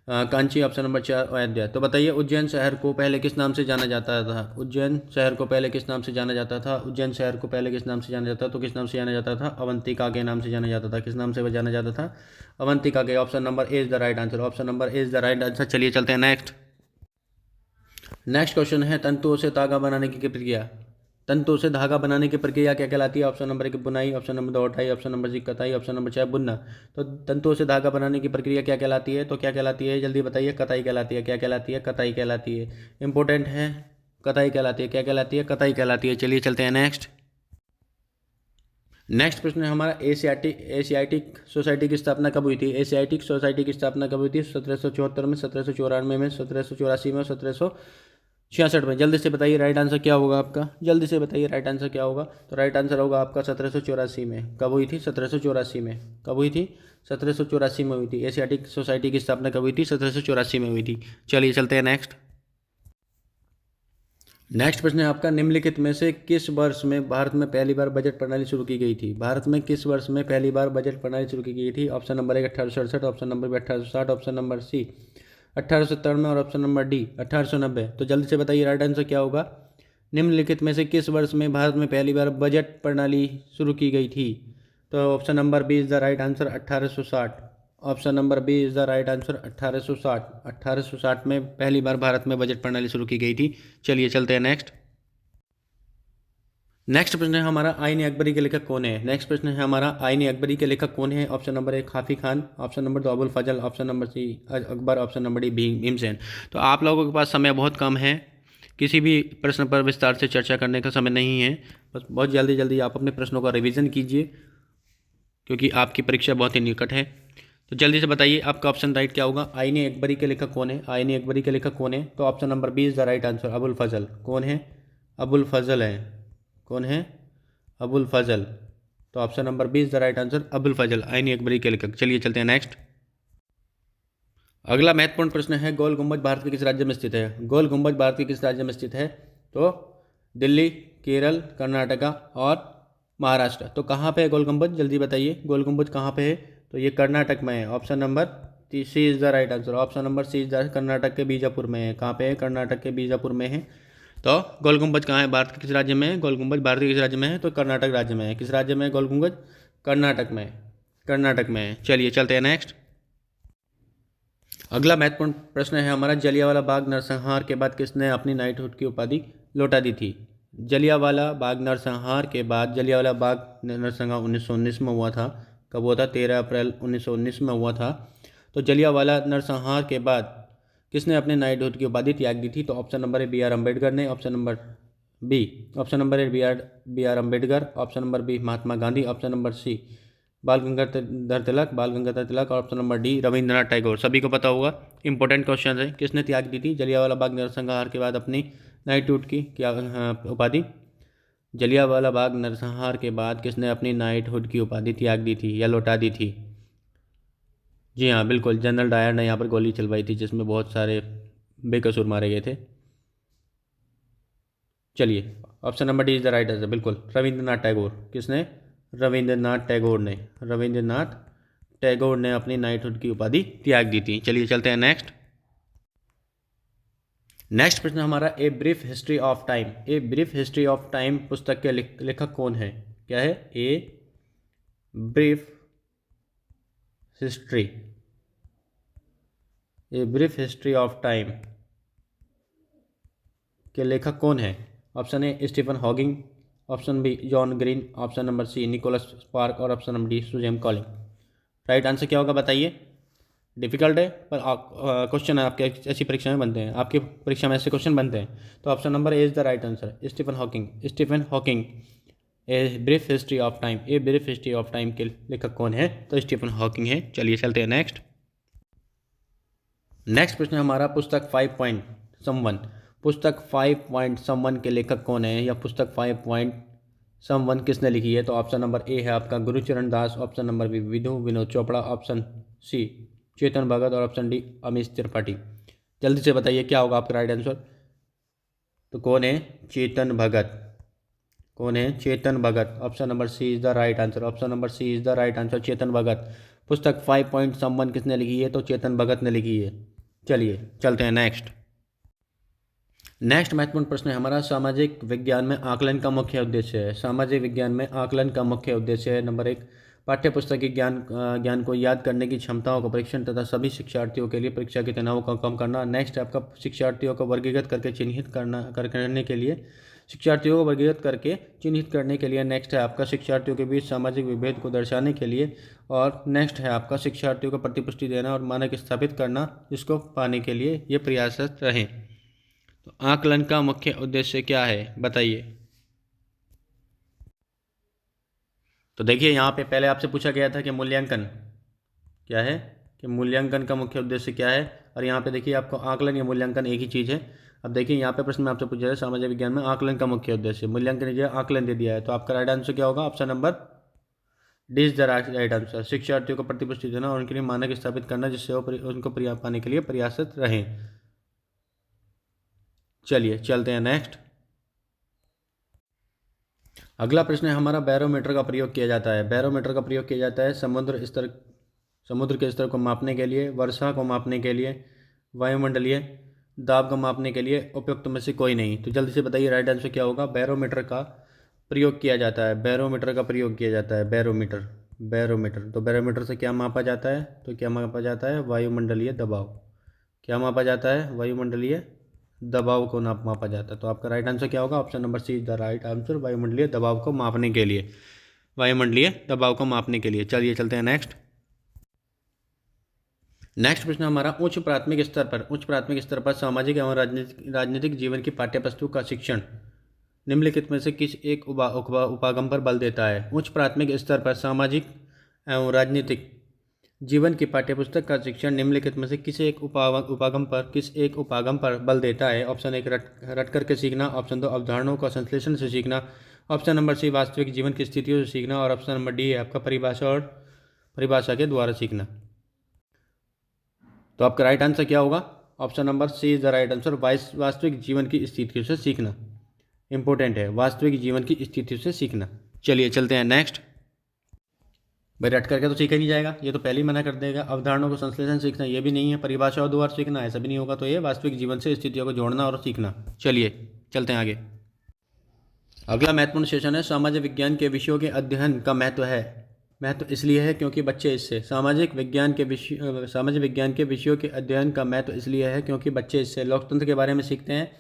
Kanchi, option number 4 Ayodhya. तो बताइए, उज्जैन शहर को पहले किस नाम से जाना जाता था? उज्जैन शहर को पहले किस नाम से जाना जाता था? उज्जैन शहर को पहले किस नाम से जाना जाता था? तो किस नाम से जाना जाता था? अवंतिका के नाम से जाना जाता था। किस नाम से जाना जाता था? अवंतिका के। Option number A is the right answer. Option number A is the right answer. चलिए चलते हैं नेक्स्ट। नेक्स्ट क्वेश्चन है, तंतुओं से धागा बनाने की प्रक्रिया। तंतुओं से धागा बनाने की प्रक्रिया क्या कहलाती है? ऑप्शन नंबर 1 बुनाई, ऑप्शन नंबर 2 उठाई, ऑप्शन नंबर 3 कताई, ऑप्शन नंबर 4 बुनना। तो तंतुओं से धागा बनाने की प्रक्रिया क्या कहलाती है? तो क्या कहलाती है? जल्दी बताइए। कताई कहलाती है। क्या कहलाती है? कताई कहलाती है। इंपॉर्टेंट है, कताई कहलाती है। क्या कहलाती है? कताई कहलाती है। चलिए चलते हैं नेक्स्ट। नेक्स्ट प्रश्न है हमारा एशियाटिक सोसाइटी की स्थापना कब हुई थी। एशियाटिक सोसाइटी की स्थापना कब हुई थी। 1774 में, 1794 में, 1784 में, 1766 में। जल्दी से बताइए राइट आंसर क्या होगा आपका, जल्दी से बताइए राइट आंसर क्या होगा। तो राइट आंसर होगा आपका 1784 में। कब हुई थी। 1784 में। कब हुई थी। 1784 में हुई थी। एशियाटिक सोसाइटी की स्थापना कब हुई थी। 1784 में हुई थी। चलिए चलते हैं नेक्स्ट प्रश्न है आपका, निम्नलिखित में से किस वर्ष में भारत में पहली बार बजट प्रणाली शुरू की गई थी। भारत में किस वर्ष में पहली बार बजट प्रणाली शुरू की गई थी। Option number 1 1867, option number B 1860, option number C 1897 और ऑप्शन नंबर डी 1890। तो जल्दी से बताइए राइट आंसर क्या होगा। निम्नलिखित में से किस वर्ष में भारत में पहली बार बजट प्रणाली शुरू की गई थी। तो option number B is the right answer 1860। Option number B is the right answer 1860। 1860 में पहली बार भारत में बजट प्रणाली शुरू की गई थी। चलिए चलते हैं नेक्स्ट प्रश्न है हमारा, आईन अकबरी के लेखक कौन है। नेक्स्ट प्रश्न है हमारा, आईन अकबरी के लेखक कौन है। Option number 1 Khafi Khan, option number 2 Abul Fazal, option number C Akbar, option number D Bhimsen. तो आप लोगों के पास समय बहुत कम है, किसी भी प्रश्न पर विस्तार से चर्चा करने का समय नहीं है। बस बहुत जल्दी जल्दी आप अपने प्रश्नों का रिवीजन कीजिए, क्योंकि आपकी परीक्षा बहुत ही निकट है। तो जल्दी से बताइए आपका ऑप्शन राइट क्या होगा। आईन अकबरी के लेखक कौन है। आईन अकबरी के लेखक कौन है। तो option number B is the right answer Abul Fazal. कौन है। अबुल फजल है। कौन है। अबुल फजल। तो option number B is the right answer Abul Fazal, Ain Akbari के लेखक। चलिए चलते हैं नेक्स्ट। अगला महत्वपूर्ण प्रश्न है, गोल गुंबज भारत के किस राज्य में स्थित है। गोल गुंबज भारत के किस राज्य में स्थित है। तो दिल्ली, केरल, कर्नाटका और महाराष्ट्र। तो कहाँ पे है गोल गुंबज, जल्दी बताइए गोल गुंबज कहाँ पे है। तो ये कर्नाटक में है। Option number C is the right answer. Option number C is the, Karnataka के बीजापुर में है। कहाँ पे है। कर्नाटक के बीजापुर में है। तो गोल गुंबज कहाँ है, भारत के किस राज्य में है। गोल गुंबज भारत के किस राज्य में है। तो कर्नाटक राज्य में है। किस राज्य में है गोल गुंबज। कर्नाटक में। कर्नाटक में। चलिए चलते हैं नेक्स्ट। अगला महत्वपूर्ण प्रश्न है हमारा, जलियांवाला बाग नरसंहार के बाद किसने अपनी नाइटहुड की उपाधि लौटा दी थी। जलियांवाला बाग नरसंहार के बाद, जलियांवाला बाग नरसंहार 1919 में हुआ था। कब हुआ था। 13 अप्रैल 1919 में हुआ था। तो जलियांवाला नरसंहार के बाद किसने अपने नाइटहुड की उपाधि त्याग दी थी। तो option number A B R Ambedkar ने, option number B, option number A B R Ambedkar, option number B Mahatma Gandhi, option number C Bal Gangadhar Tilak और option number D Rabindranath Tagore. सभी को पता होगा, इंपॉर्टेंट क्वेश्चन है। किसने त्याग दी थी जलियांवाला बाग नरसंहार के बाद अपनी नाइटहुड की क्या उपाधि। जलियांवाला बाग नरसंहार के बाद किसने अपनी नाइटहुड की उपाधि त्याग दी थी या लौटा दी थी। जी हाँ बिल्कुल, जनरल डायर ने यहाँ पर गोली चलवाई थी, जिसमें बहुत सारे बेकसूर मारे गए थे। चलिए option number D is the right answer, बिल्कुल रविंद्रनाथ टैगोर। किसने। रविंद्रनाथ टैगोर ने। रविंद्रनाथ टैगोर ने अपनी नाइटहुड की उपाधि त्याग दी थी। चलिए चलते हैं नेक्स्ट प्रश्न हमारा, a brief history of time. A brief history of time पुस्तक के लेखक कौन है। क्या है। A brief history, a brief history of time के लेखक कौन है। Option A Stephen Hawking, option B John Green, option number C Nicholas Spark और option number D Suzanne Collins. Right answer क्या होगा बताइए। डिफिकल्ट है पर क्वेश्चन है आपके, ऐसी परीक्षा में बनते हैं, आपकी परीक्षा में ऐसे क्वेश्चन बनते हैं। तो option number A is the right answer Stephen Hawking. Stephen Hawking, a brief history of time, a brief history of time के लेखक कौन है। तो स्टीफन हॉकिंग है। चलिए चलते हैं नेक्स्ट प्रश्न हमारा, पुस्तक 5 पॉइंट समवन। पुस्तक 5 पॉइंट समवन के लेखक कौन है, या पुस्तक 5 पॉइंट समवन किसने लिखी है। तो ऑप्शन नंबर ए है आपका Gurucharan Das, option number B Vidhu Vinod Chopra, option C Chetan Bhagat और ऑप्शन डी अमीश त्रिपाठी। जल्दी से बताइए क्या होगा आपका राइट आंसर। तो कौन है। चेतन भगत। कौन है। Chetan Bhagat. Option number C is the right answer. Option number C is the right answer, Chetan Bhagat. पुस्तक 5 पॉइंट समवन किसने लिखी है। तो चेतन भगत ने लिखी है। चलिए चलते हैं नेक्स्ट महत्वपूर्ण प्रश्न है हमारा, सामाजिक विज्ञान में आकलन का मुख्य उद्देश्य है। सामाजिक विज्ञान में आकलन का मुख्य उद्देश्य है। नंबर 1 पाठ्यपुस्तक की ज्ञान को याद करने की क्षमताओं का परीक्षण तथा सभी शिक्षार्थियों के लिए परीक्षा के तनाव को कम करना। नेक्स्ट है आपका शिक्षार्थियों को वर्गीकृत करके चिन्हित करने के लिए, शिक्षार्थियों को वर्गीकृत करके चिन्हित करने के लिए। नेक्स्ट है आपका शिक्षार्थियों के बीच सामाजिक विभेद को दर्शाने के लिए। और नेक्स्ट है आपका शिक्षार्थियों को प्रतिपुष्टि देना और मानक स्थापित करना, जिसको पाने के लिए ये प्रयासरत रहें। तो आकलन का मुख्य उद्देश्य क्या है बताइए। तो देखिए यहाँ पे पहले आपसे पूछा गया था कि मूल्यांकन क्या है, कि मूल्यांकन का मुख्य उद्देश्य क्या है, और यहाँ पे देखिए आपको आकलन या मूल्यांकन एक ही चीज़ है। अब देखिए यहाँ पे प्रश्न में आपसे पूछा है सामाजिक विज्ञान में आकलन का मुख्य उद्देश्य, मूल्यांकन जो आकलन दे दिया है, तो आपका राइट आंसर क्या होगा? Option number D is the right answer. शिक्षार्थियों को प्रतिपुष्टि देना और उनके लिए मानक स्थापित करना जिससे वो उनको पाने के लिए प्रयासरत रहें। चलिए चलते हैं नेक्स्ट। अगला प्रश्न है हमारा, बैरोमीटर का प्रयोग किया जाता है। बैरोमीटर का प्रयोग किया जाता है समुद्र के स्तर को मापने के लिए, वर्षा को मापने के लिए, वायुमंडलीय दाब को मापने के लिए, उपयुक्त में से कोई नहीं। तो जल्दी से बताइए राइट आंसर क्या होगा? बैरोमीटर का प्रयोग किया जाता है। बैरोमीटर का प्रयोग किया जाता है। बैरोमीटर तो बैरोमीटर से क्या मापा जाता है? तो क्या मापा जाता है? वायुमंडलीय दबाव। क्या मापा जाता है? वायुमंडलीय दबाव को मापा जाता है। तो आपका राइट आंसर क्या होगा? Option number C is the right answer, वायुमंडलीय दबाव को मापने के लिए। वायुमंडलीय दबाव को मापने के लिए। चलिए चलते हैं नेक्स्ट। नेक्स्ट प्रश्न हमारा, उच्च प्राथमिक स्तर पर सामाजिक एवं राजनीतिक जीवन की पाठ्यपुस्तकों का शिक्षण निम्नलिखित में से किस एक उपागम पर बल देता है? उच्च प्राथमिक स्तर पर सामाजिक एवं राजनीतिक जीवन की पाठ्यपुस्तक का शिक्षण निम्नलिखित में से किस एक उपागम पर बल देता है? ऑप्शन एक रट करके सीखना, ऑप्शन दो अवधारणाओं का संश्लेषण से सीखना, ऑप्शन नंबर सी वास्तविक जीवन की स्थितियों से सीखना, और ऑप्शन नंबर डी है आपका परिभाषा के द्वारा सीखना। तो आपका राइट आंसर क्या होगा? Option number C is the right answer, वास्तविक जीवन की स्थितियों से सीखना। इंपॉर्टेंट है, वास्तविक जीवन की स्थितियों से सीखना। चलिए चलते हैं नेक्स्ट। भाई रट करके तो सीखा नहीं जाएगा, ये तो पहले ही मना कर देगा। अवधारणाओं को संश्लेषण सीखना ये भी नहीं है, परिभाषा और द्वारा सीखना ऐसा भी नहीं होगा, तो ये वास्तविक जीवन से स्थितियों को जोड़ना और सीखना। चलिए चलते हैं आगे। अगला महत्वपूर्ण सेशन है, सामाजिक विज्ञान के विषयों के अध्ययन का महत्व इसलिए है क्योंकि बच्चे इससे सामाजिक विज्ञान के विषयों के अध्ययन का महत्व इसलिए है क्योंकि बच्चे इससे लोकतंत्र के बारे में सीखते हैं,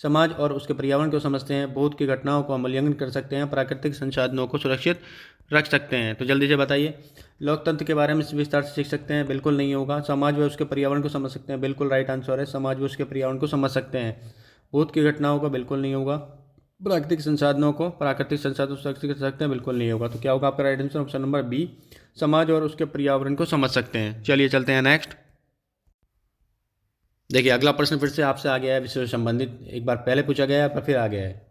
समाज और उसके पर्यावरण को समझते हैं, भूत की घटनाओं का मूल्यांकन कर सकते हैं, प्राकृतिक संसाधनों को सुरक्षित रख सकते हैं। तो जल्दी से बताइए, लोकतंत्र के बारे में विस्तार से सीख सकते हैं? बिल्कुल नहीं होगा। समाज व उसके पर्यावरण को समझ सकते हैं? बिल्कुल राइट आंसर है, समाज व उसके पर्यावरण को समझ सकते हैं। भूत की घटनाओं का बिल्कुल नहीं होगा। प्राकृतिक संसाधनों सुरक्षित कर सकते हैं? बिल्कुल नहीं होगा। तो क्या होगा आपका right answer? Option number B, समाज और उसके पर्यावरण को समझ सकते हैं। चलिए चलते हैं नेक्स्ट। देखिए अगला प्रश्न फिर से आपसे आ गया है, विषय से संबंधित। एक बार पहले पूछा गया है पर फिर आ गया है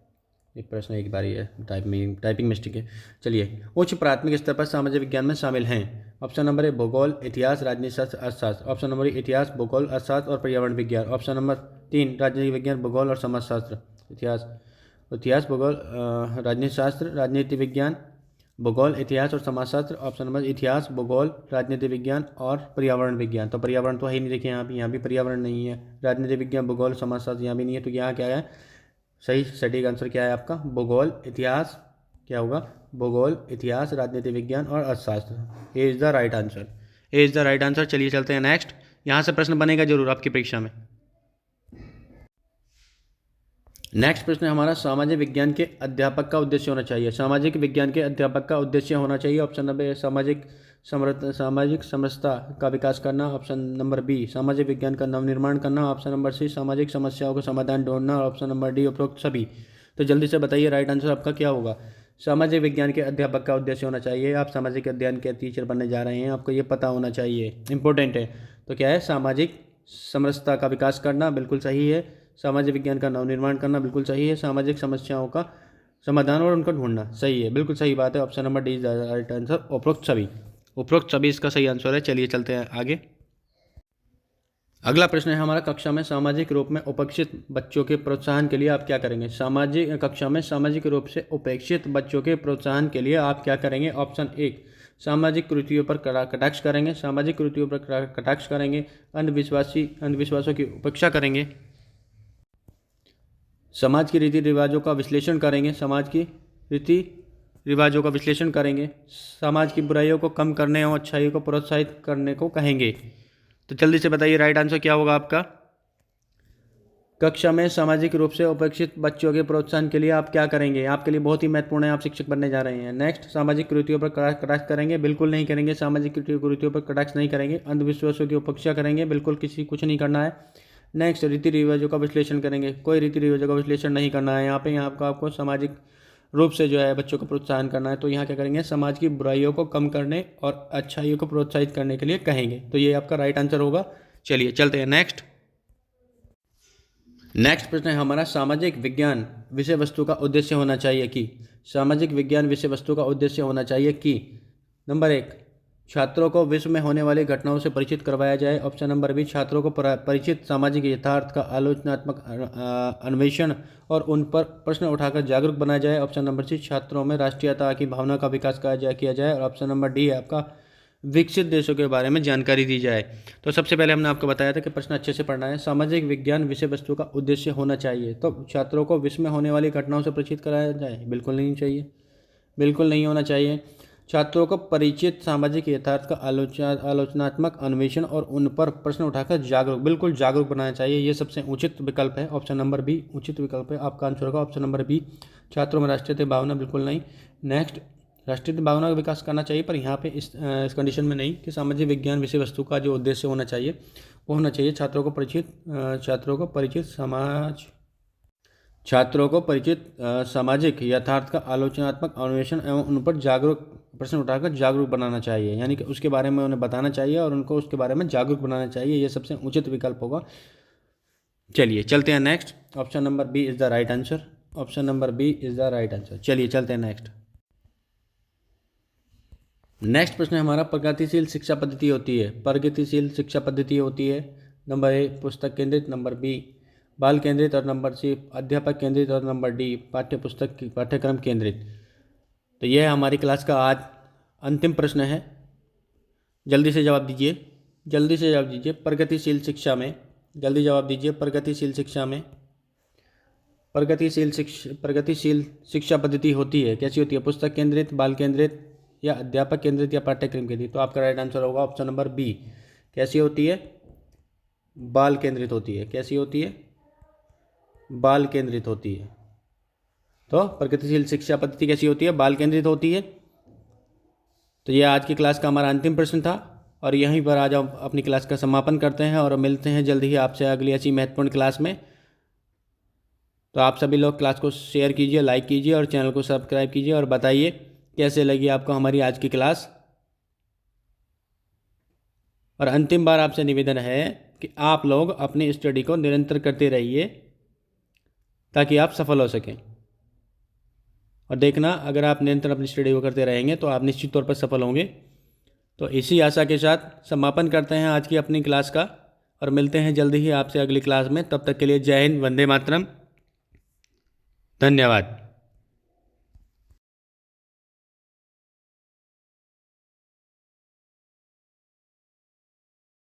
एक प्रश्न, एक बार ही है, टाइपिंग मिस्टेक है। चलिए, उच्च प्राथमिक स्तर पर सामाजिक विज्ञान में शामिल हैं। ऑप्शन नंबर ए भूगोल, इतिहास, राजनीति शास्त्र, अर्थशास्त्र। ऑप्शन नंबर ए इतिहास, भूगोल, अर्थशास्त्र और पर्यावरण विज्ञान। ऑप्शन नंबर 3 राजनीतिक विज्ञान, भूगोल और समाजशास्त्र। इतिहास भूगोल, राजनीति शास्त्र, राजनीति विज्ञान, भूगोल, इतिहास और समाजशास्त्र। ऑप्शन नंबर इतिहास, भूगोल, राजनीति विज्ञान और पर्यावरण विज्ञान। तो पर्यावरण तो है ही नहीं, देखिए यहाँ भी पर्यावरण नहीं है। राजनीति विज्ञान, भूगोल, समाजशास्त्र यहाँ भी नहीं है। तो यहाँ क्या है सही सटीक आंसर? क्या है आपका? भूगोल, इतिहास, क्या होगा? भूगोल, इतिहास, राजनीति विज्ञान और अर्थशास्त्र। ए इज द राइट आंसर। चलिए चलते हैं नेक्स्ट। यहाँ से प्रश्न बनेगा जरूर आपकी परीक्षा में। नेक्स्ट प्रश्न है हमारा, सामाजिक विज्ञान के अध्यापक का उद्देश्य होना चाहिए। सामाजिक विज्ञान के अध्यापक का उद्देश्य होना चाहिए। ऑप्शन नंबर ए सामाजिक समरसता का विकास करना। ऑप्शन नंबर बी सामाजिक विज्ञान का नवनिर्माण करना। ऑप्शन नंबर सी सामाजिक समस्याओं का समाधान ढूंढना। और ऑप्शन नंबर डी उपरोक्त सभी। तो जल्दी से बताइए राइट आंसर आपका क्या होगा? सामाजिक विज्ञान के अध्यापक का उद्देश्य होना चाहिए। आप सामाजिक अध्ययन के टीचर बनने जा रहे हैं, आपको ये पता होना चाहिए, इंपॉर्टेंट है। तो क्या है? सामाजिक समरसता का विकास करना, बिल्कुल सही है। सामाजिक विज्ञान का नवनिर्माण करना, बिल्कुल सही है। सामाजिक समस्याओं का समाधान और उनको ढूंढना, सही है, बिल्कुल सही बात है। Option number D is the right answer, उपरोक्त सभी इसका सही आंसर है। चलिए चलते हैं आगे। अगला प्रश्न है हमारा, कक्षा में सामाजिक रूप में उपेक्षित बच्चों के प्रोत्साहन के लिए आप क्या करेंगे? कक्षा में सामाजिक रूप से उपेक्षित बच्चों के प्रोत्साहन के लिए आप क्या करेंगे? ऑप्शन एक सामाजिक कृतियों पर कटाक्ष करेंगे। अंधविश्वासों की उपेक्षा करेंगे। समाज की रीति रिवाजों का विश्लेषण करेंगे। समाज की बुराइयों को कम करने और अच्छाइयों को प्रोत्साहित करने को कहेंगे। तो जल्दी से बताइए राइट आंसर क्या होगा आपका? कक्षा में सामाजिक रूप से उपेक्षित बच्चों के प्रोत्साहन के लिए आप क्या करेंगे? आपके लिए बहुत ही महत्वपूर्ण है, आप शिक्षक बनने जा रहे हैं। नेक्स्ट, सामाजिक कृतियों पर कटाक्ष करेंगे, बिल्कुल नहीं करेंगे। सामाजिक कृतियों पर कटाक्ष नहीं करेंगे। अंधविश्वासों की उपेक्षा करेंगे, बिल्कुल कुछ नहीं करना है। नेक्स्ट, रीति रिवाजों का विश्लेषण करेंगे, कोई रीति रिवाजों का विश्लेषण नहीं करना है यहाँ पे। यहाँ आपको सामाजिक रूप से जो है बच्चों को प्रोत्साहन करना है, तो यहाँ क्या करेंगे, समाज की बुराइयों को कम करने और अच्छाइयों को प्रोत्साहित करने के लिए कहेंगे। तो ये आपका राइट आंसर होगा। चलिए चलते हैं नेक्स्ट प्रश्न है हमारा, सामाजिक विज्ञान विषय वस्तु का उद्देश्य होना चाहिए कि। सामाजिक विज्ञान विषय वस्तु का उद्देश्य होना चाहिए कि नंबर 1, छात्रों को विश्व में होने वाली घटनाओं से परिचित करवाया जाए। ऑप्शन नंबर बी, छात्रों को परिचित सामाजिक यथार्थ का आलोचनात्मक अन्वेषण और उन पर प्रश्न उठाकर जागरूक बनाया जाए। ऑप्शन नंबर सी, छात्रों में राष्ट्रीयता की भावना का विकास किया जाए। और ऑप्शन नंबर डी है आपका, विकसित देशों के बारे में जानकारी दी जाए। तो सबसे पहले हमने आपको बताया था कि प्रश्न अच्छे से पढ़ना है। सामाजिक विज्ञान विषय वस्तु का उद्देश्य होना चाहिए, तो छात्रों को विश्व में होने वाली घटनाओं से परिचित कराया जाए, बिल्कुल नहीं चाहिए, बिल्कुल नहीं होना चाहिए। छात्रों को परिचित सामाजिक यथार्थ का आलोचनात्मक अन्वेषण और उन पर प्रश्न उठाकर जागरूक, बिल्कुल जागरूक बनाना चाहिए, ये सबसे उचित विकल्प है। ऑप्शन नंबर बी उचित विकल्प है, आपका आंसर होगा ऑप्शन नंबर बी, छात्रों में राष्ट्रीय भावना, बिल्कुल नहीं। नेक्स्ट, राष्ट्रीय भावना का विकास करना चाहिए, पर यहाँ पे इस कंडीशन में नहीं कि सामाजिक विज्ञान विषय वस्तु का जो उद्देश्य होना चाहिए वो होना चाहिए छात्रों को परिचित सामाजिक यथार्थ का आलोचनात्मक अन्वेषण एवं उन पर जागरूक प्रश्न उठाकर जागरूक बनाना चाहिए, यानी कि उसके बारे में उन्हें बताना चाहिए और उनको उसके बारे में जागरूक बनाना चाहिए, ये सबसे उचित विकल्प होगा। चलिए चलते हैं next, option number B is the right answer, option number B is the right answer. चलिए चलते हैं नेक्स्ट प्रश्न है हमारा, प्रगतिशील शिक्षा पद्धति होती है, प्रगतिशील शिक्षा पद्धति होती है नंबर ए पुस्तक केंद्रित, नंबर बी बाल केंद्रित और नंबर सी अध्यापक केंद्रित और नंबर डी पाठ्यक्रम केंद्रित। तो यह हमारी क्लास का आज अंतिम प्रश्न है, जल्दी से जवाब दीजिए, जल्दी से जवाब दीजिए। प्रगतिशील शिक्षा में जल्दी जवाब दीजिए, प्रगतिशील शिक्षा में प्रगतिशील शिक्षा पद्धति होती है, कैसी होती है, पुस्तक केंद्रित, बाल केंद्रित या अध्यापक केंद्रित या पाठ्यक्रम केंद्रित। तो आपका राइट आंसर होगा ऑप्शन नंबर बी, कैसी होती है, बाल केंद्रित होती है, कैसी होती है, बाल केंद्रित होती है। तो प्रगतिशील शिक्षा पद्धति कैसी होती है, बाल केंद्रित होती है। तो यह आज की क्लास का हमारा अंतिम प्रश्न था और यहीं पर आज हम अपनी क्लास का समापन करते हैं और मिलते हैं जल्दी ही आपसे अगली ऐसी महत्वपूर्ण क्लास में। तो आप सभी लोग क्लास को शेयर कीजिए, लाइक कीजिए और चैनल को सब्सक्राइब कीजिए और बताइए कैसे लगी आपको हमारी आज की क्लास। और अंतिम बार आपसे निवेदन है कि आप लोग अपनी स्टडी को निरंतर करते रहिए ताकि आप सफल हो सकें। और देखना, अगर आप निरंतर अपनी स्टडी को करते रहेंगे तो आप निश्चित तौर पर सफल होंगे। तो इसी आशा के साथ समापन करते हैं आज की अपनी क्लास का और मिलते हैं जल्दी ही आपसे अगली क्लास में। तब तक के लिए जय हिंद, वंदे मातरम, धन्यवाद।